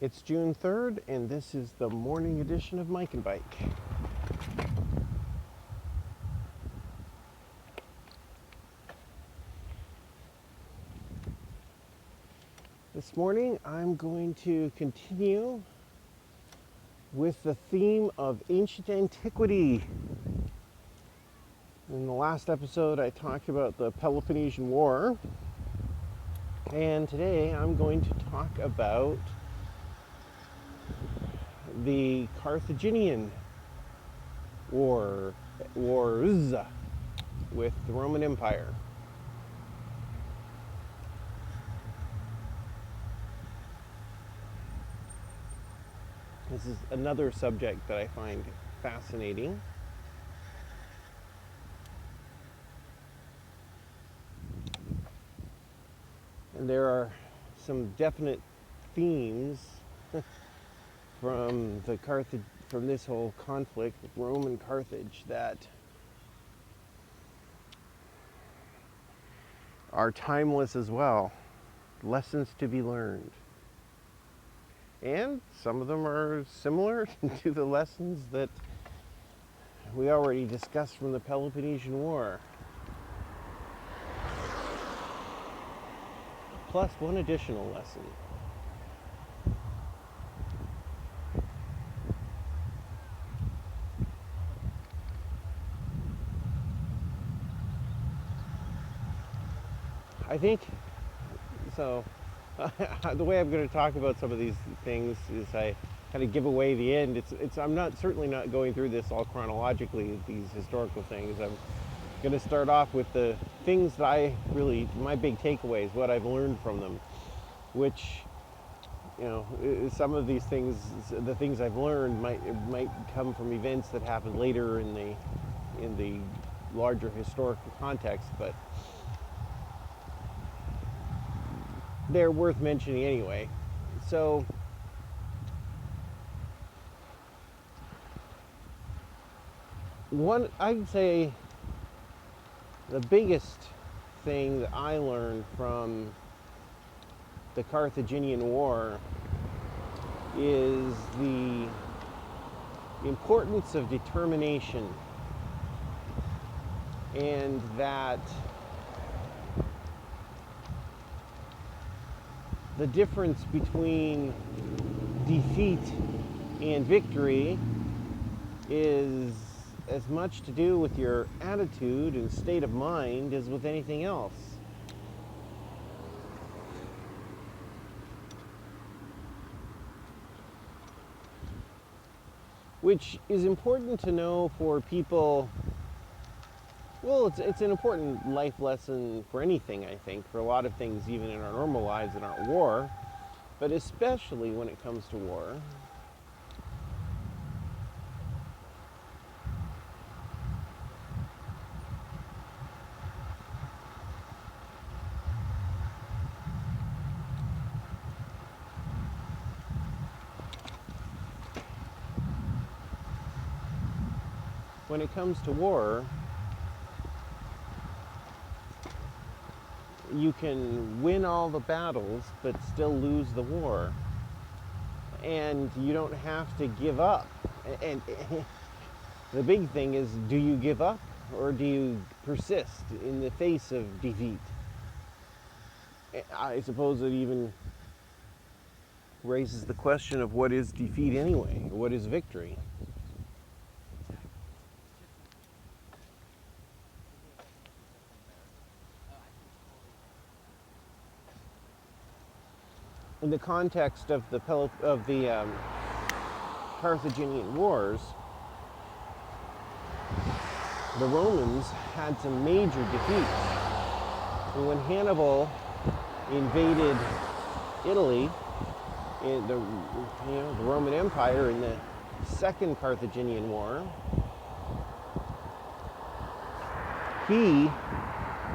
It's June 3rd, and this is the morning edition of MicAndBike. This morning, I'm going to continue with the theme of ancient antiquity. In the last episode, I talked about the Peloponnesian War, and today I'm going to talk about the Carthaginian wars with the Roman Empire. This is another subject that I find fascinating. And there are some definite themes from this whole conflict with Rome and Carthage that are timeless as well. Lessons to be learned. And some of them are similar to the lessons that we already discussed from the Peloponnesian War. Plus one additional lesson. I think, so the way I'm going to talk about some of these things is I kind of give away the end. I'm certainly not going through this all chronologically, these historical things. I'm going to start off with the things that my big takeaways, what I've learned from them, which, some of these things, the things I've learned might come from events that happened later in the larger historical context, but they're worth mentioning anyway. So, I'd say the biggest thing that I learned from the Carthaginian War is the importance of determination, and that the difference between defeat and victory is as much to do with your attitude and state of mind as with anything else. Which is important to know for people. Well, it's an important life lesson for anything, I think, for a lot of things, even in our normal lives and our war, but especially when it comes to war. When it comes to war, you can win all the battles, but still lose the war. And you don't have to give up. And the big thing is, do you give up or do you persist in the face of defeat? I suppose it even raises the question of what is defeat anyway? What is victory? In the context of the Carthaginian Wars, the Romans had some major defeats. And when Hannibal invaded Italy, in the Roman Empire in the Second Carthaginian War, he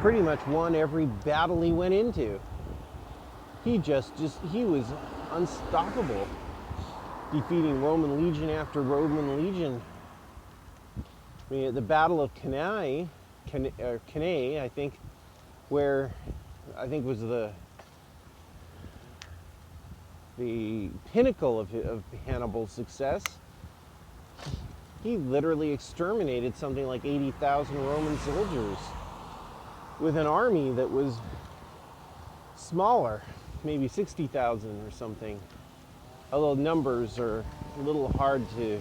pretty much won every battle he went into. He was unstoppable, defeating Roman legion after Roman legion. I mean, at the Battle of Cannae, I think, where I think was the the pinnacle of Hannibal's success, he literally exterminated something like 80,000 Roman soldiers with an army that was smaller, maybe 60,000 or something. Although numbers are a little hard to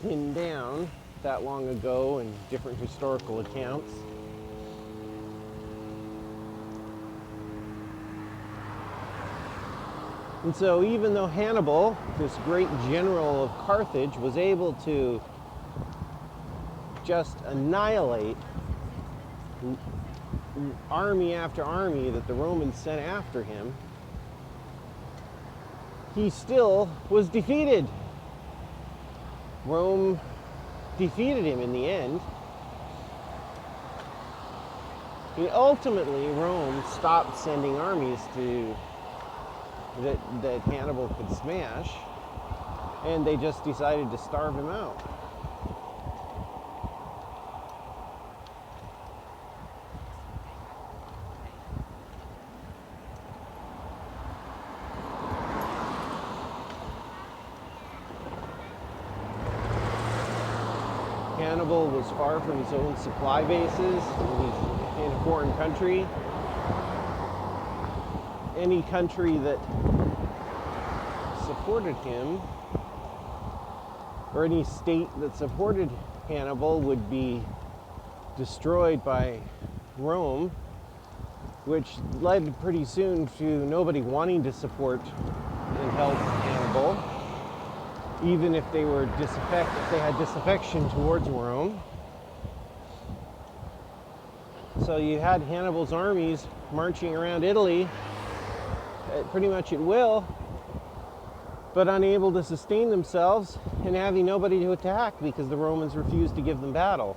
pin down that long ago in different historical accounts. And so even though Hannibal, this great general of Carthage, was able to just annihilate army after army that the Romans sent after him, he still was defeated. Rome defeated him in the end. And ultimately, Rome stopped sending armies that Hannibal could smash, and they just decided to starve him out. Hannibal was far from his own supply bases. He's in a foreign country. Any country that supported him, or any state that supported Hannibal, would be destroyed by Rome, which led pretty soon to nobody wanting to support and help Hannibal, even if they were if they had disaffection towards Rome. So you had Hannibal's armies marching around Italy pretty much at will, but unable to sustain themselves and having nobody to attack because the Romans refused to give them battle.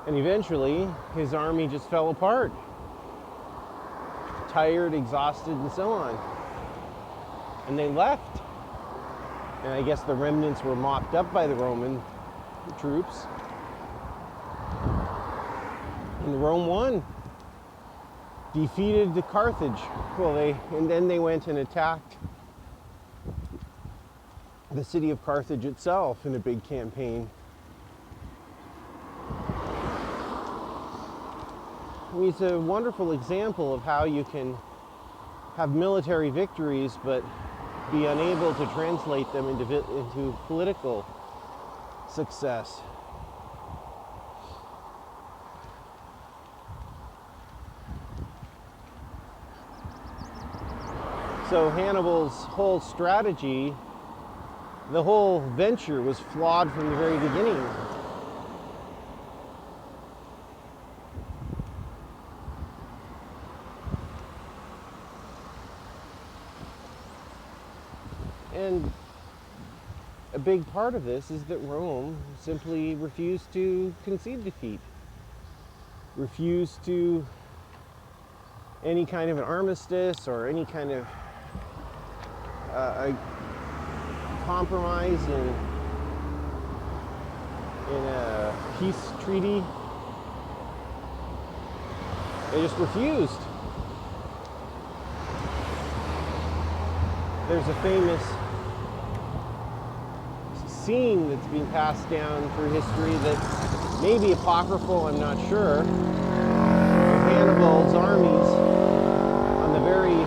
And eventually, his army just fell apart, tired, exhausted, and so on. And they left. And I guess the remnants were mopped up by the Roman troops. And Rome won. Defeated Carthage. And then they went and attacked the city of Carthage itself in a big campaign. I mean, it's a wonderful example of how you can have military victories but be unable to translate them into political success. So Hannibal's whole strategy, the whole venture, was flawed from the very beginning. And a big part of this is that Rome simply refused to concede defeat, refused to any kind of an armistice or any kind of a compromise in a peace treaty. They just refused. There's a famous scene that's being passed down through history that may be apocryphal, I'm not sure, of Hannibal's armies on the very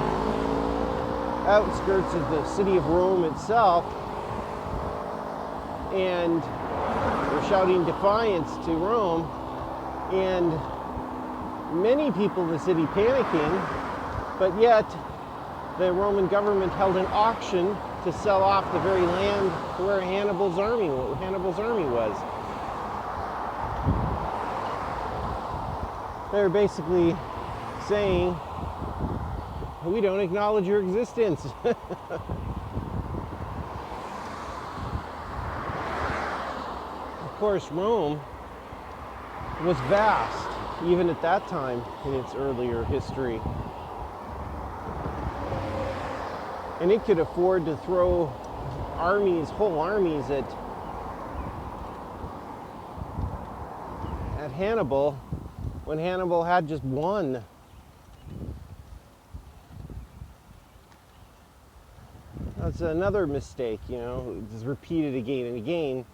outskirts of the city of Rome itself, and they're shouting defiance to Rome, and many people in the city panicking, but yet the Roman government held an auction to sell off the very land where Hannibal's army was. They're basically saying, we don't acknowledge your existence. Of course, Rome was vast, even at that time in its earlier history. And it could afford to throw whole armies at Hannibal when Hannibal had just one. That's another mistake, it's repeated again and again.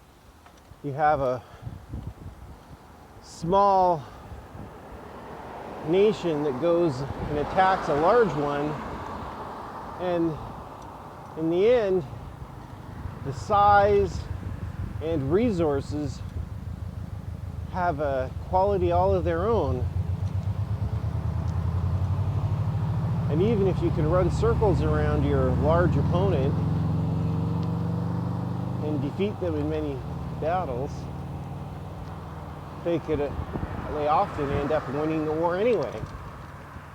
You have a small nation that goes and attacks a large one, and in the end, the size and resources have a quality all of their own. And even if you can run circles around your large opponent and defeat them in many battles, they often end up winning the war anyway,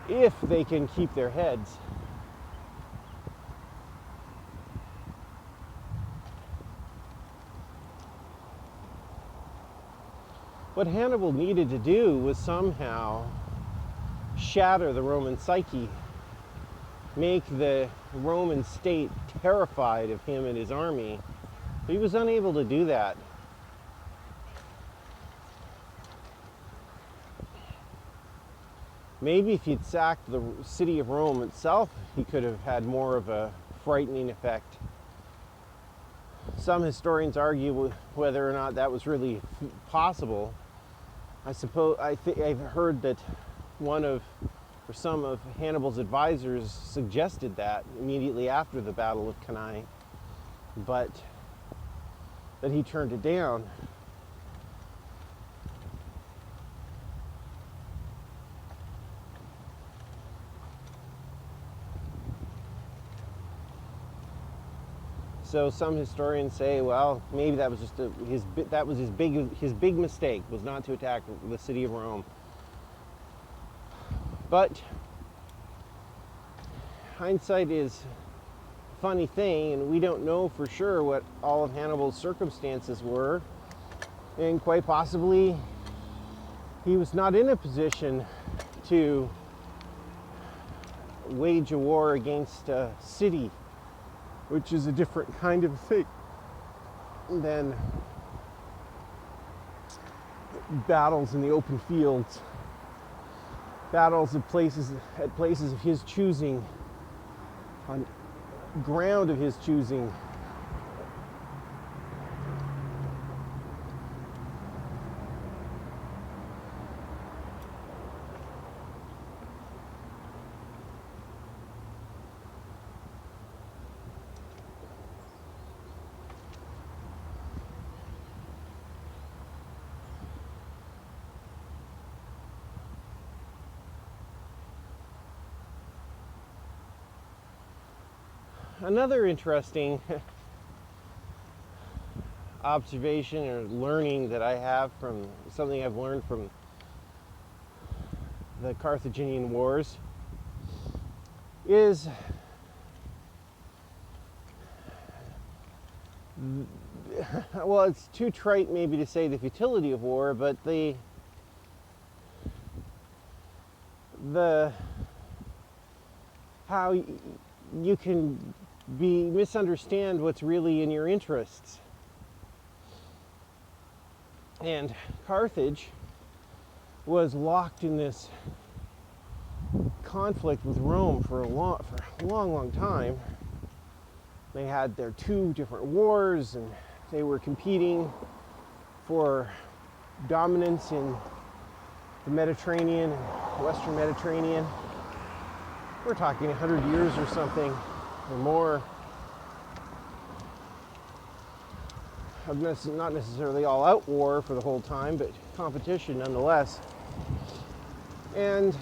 if they can keep their heads. What Hannibal needed to do was somehow shatter the Roman psyche, make the Roman state terrified of him and his army. But he was unable to do that. Maybe if he'd sacked the city of Rome itself, he could have had more of a frightening effect. Some historians argue whether or not that was really possible. I've heard that some of Hannibal's advisors suggested that immediately after the Battle of Cannae, but that he turned it down. So some historians say, well, maybe that was just his big mistake, was not to attack the city of Rome. But hindsight is a funny thing, and we don't know for sure what all of Hannibal's circumstances were, and quite possibly he was not in a position to wage a war against a city, which is a different kind of thing than battles in the open fields, battles at places of his choosing, on ground of his choosing. Another interesting observation or learning that I have from something I've learned from the Carthaginian Wars is well, it's too trite maybe to say the futility of war, but the how you can misunderstand what's really in your interests. And Carthage was locked in this conflict with Rome for a long time. They had their two different wars, and they were competing for dominance in the Mediterranean and Western Mediterranean. We're talking 100 years or something, or more, of not necessarily all-out war for the whole time, but competition nonetheless. And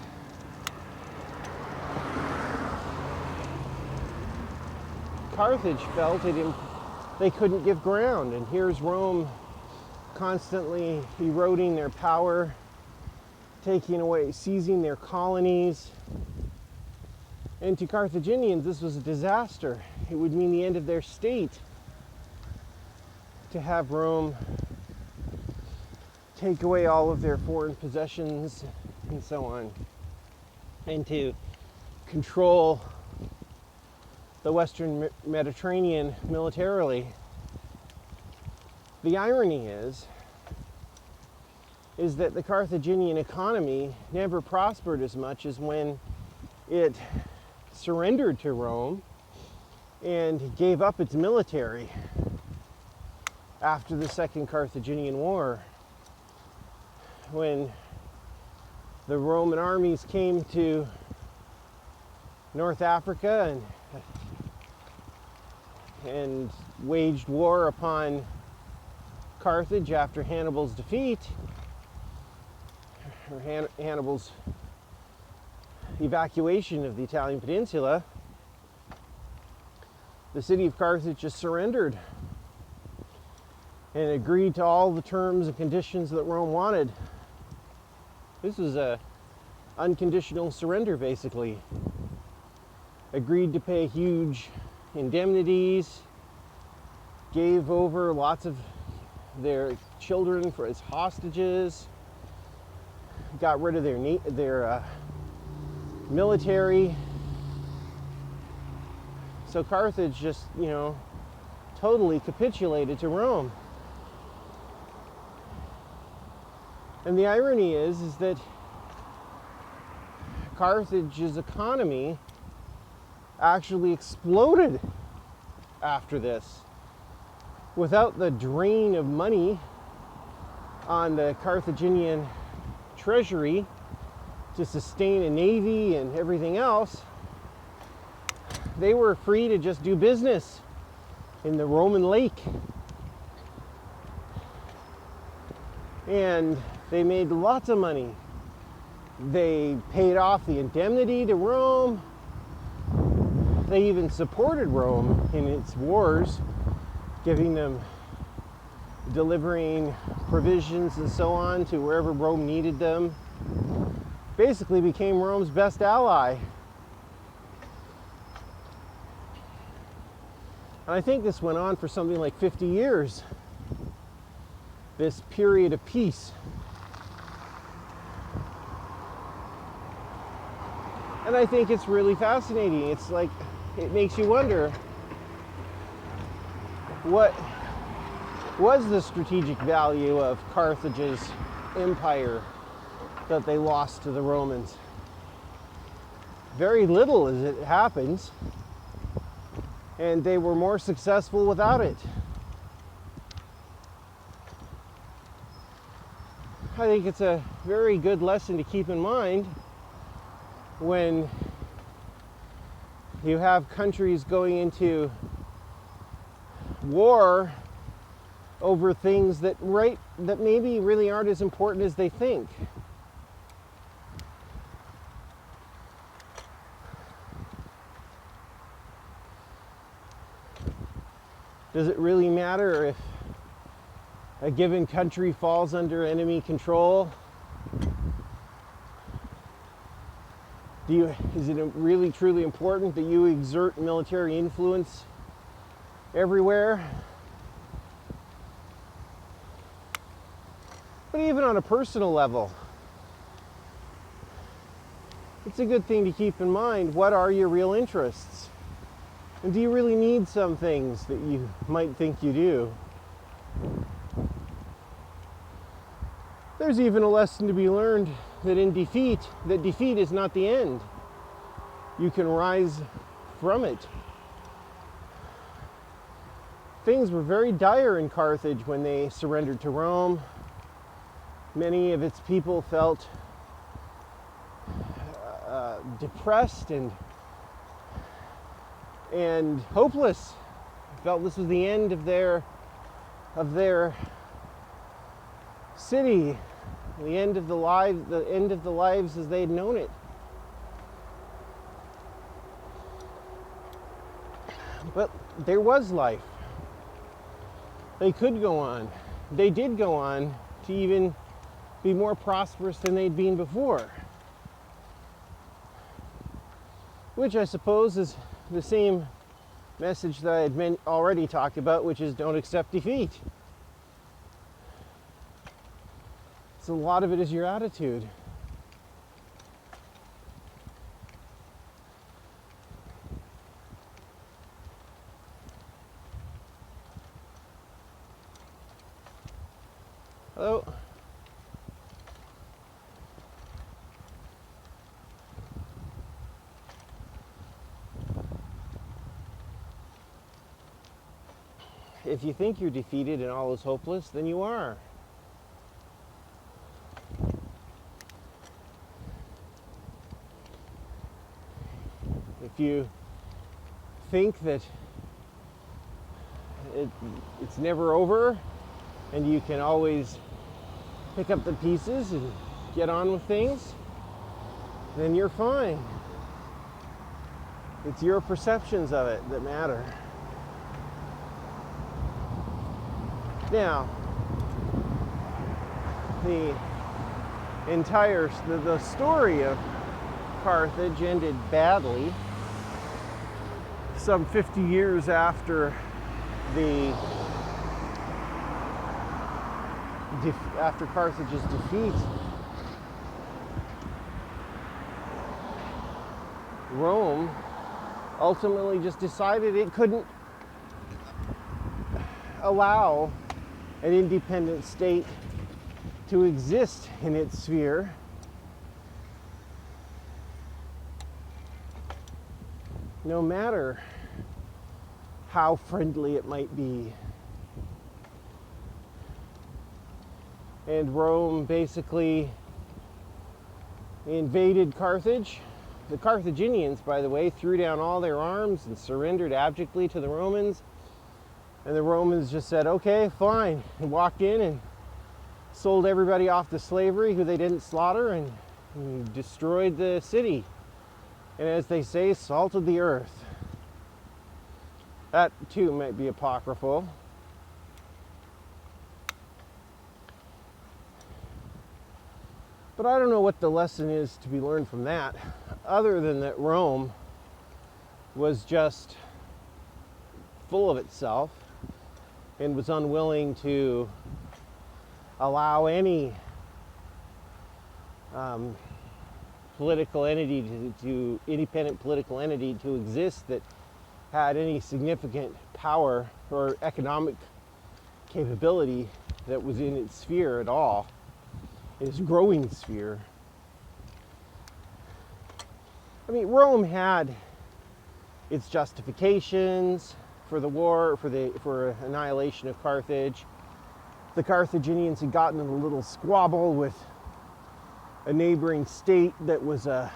Carthage felt they couldn't give ground, and here's Rome constantly eroding their power, seizing their colonies. And to Carthaginians, this was a disaster. It would mean the end of their state to have Rome take away all of their foreign possessions and so on, and to control the Western Mediterranean militarily. The irony is that the Carthaginian economy never prospered as much as when it surrendered to Rome and gave up its military after the Second Carthaginian War, when the Roman armies came to North Africa and waged war upon Carthage after Hannibal's defeat, or Hannibal's evacuation of the Italian peninsula. The city of Carthage just surrendered and agreed to all the terms and conditions that Rome wanted. This was a unconditional surrender, basically. Agreed to pay huge indemnities, gave over lots of their children for as hostages, got rid of their military. So Carthage just, totally capitulated to Rome. And the irony is that Carthage's economy actually exploded after this. Without the drain of money on the Carthaginian treasury to sustain a navy and everything else, they were free to just do business in the Roman lake. And they made lots of money. They paid off the indemnity to Rome. They even supported Rome in its wars, delivering provisions and so on to wherever Rome needed them. Basically became Rome's best ally. And I think this went on for something like 50 years, this period of peace. And I think it's really fascinating. It's like, it makes you wonder, what was the strategic value of Carthage's empire that they lost to the Romans? Very little, as it happens, and they were more successful without it. I think it's a very good lesson to keep in mind when you have countries going into war over things that maybe really aren't as important as they think. Does it really matter if a given country falls under enemy control? Is it really truly important that you exert military influence everywhere? But even on a personal level, it's a good thing to keep in mind, what are your real interests? And do you really need some things that you might think you do? There's even a lesson to be learned that defeat is not the end. You can rise from it. Things were very dire in Carthage when they surrendered to Rome. Many of its people felt depressed and hopeless. Felt this was the end of their city, the end of the lives as they had known it. But there was life. They could go on. They did go on to even be more prosperous than they'd been before. Which I suppose is the same message that I had already talked about, which is don't accept defeat. So a lot of it is your attitude. Hello. if you think you're defeated and all is hopeless, then you are. If you think that it's never over and you can always pick up the pieces and get on with things, then you're fine. It's your perceptions of it that matter. Now, the story of Carthage ended badly some 50 years after after Carthage's defeat. Rome ultimately just decided it couldn't allow an independent state to exist in its sphere. No matter how friendly it might be. And Rome basically invaded Carthage. The Carthaginians, by the way, threw down all their arms and surrendered abjectly to the Romans. And the Romans just said, okay, fine, and walked in and sold everybody off to slavery who they didn't slaughter, and destroyed the city. And as they say, salted the earth. That too might be apocryphal. But I don't know what the lesson is to be learned from that, other than that Rome was just full of itself and was unwilling to allow any political entity independent political entity to exist that had any significant power or economic capability that was in its sphere at all, its growing sphere. I mean, Rome had its justifications for the war, for annihilation of Carthage. The Carthaginians had gotten in a little squabble with a neighboring state that was a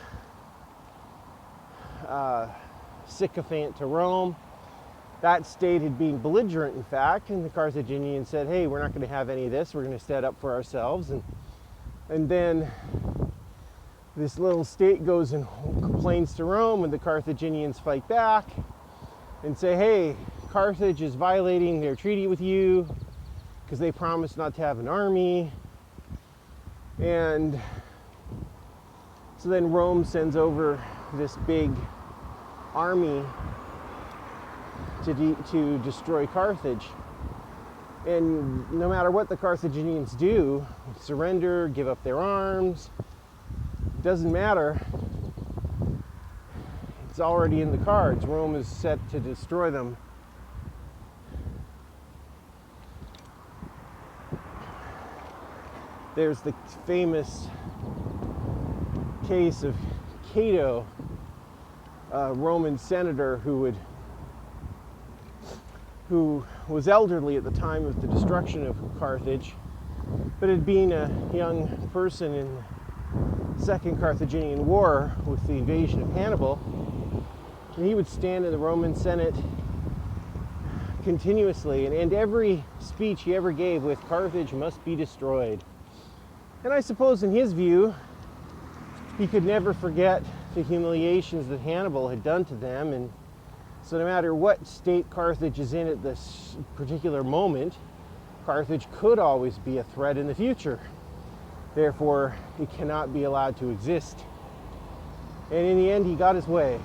sycophant to Rome. That state had been belligerent, in fact, and the Carthaginians said, hey, we're not going to have any of this, we're going to stand up for ourselves. And then this little state goes and complains to Rome, and the Carthaginians fight back and say, hey, Carthage is violating their treaty with you because they promised not to have an army. And so then Rome sends over this big army to destroy Carthage. And no matter what the Carthaginians do, surrender, give up their arms, it doesn't matter. It's already in the cards. Rome is set to destroy them. There's the famous case of Cato, a Roman senator who was elderly at the time of the destruction of Carthage, but had been a young person in the Second Carthaginian War with the invasion of Hannibal. And he would stand in the Roman Senate continuously and end every speech he ever gave with, Carthage must be destroyed. And I suppose in his view, he could never forget the humiliations that Hannibal had done to them. And so no matter what state Carthage is in at this particular moment, Carthage could always be a threat in the future. Therefore, it cannot be allowed to exist. And in the end, he got his way.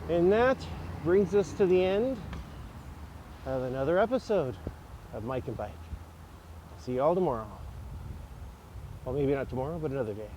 And that brings us to the end of another episode of Mike and Bike. See you all tomorrow. Well, maybe not tomorrow, but another day.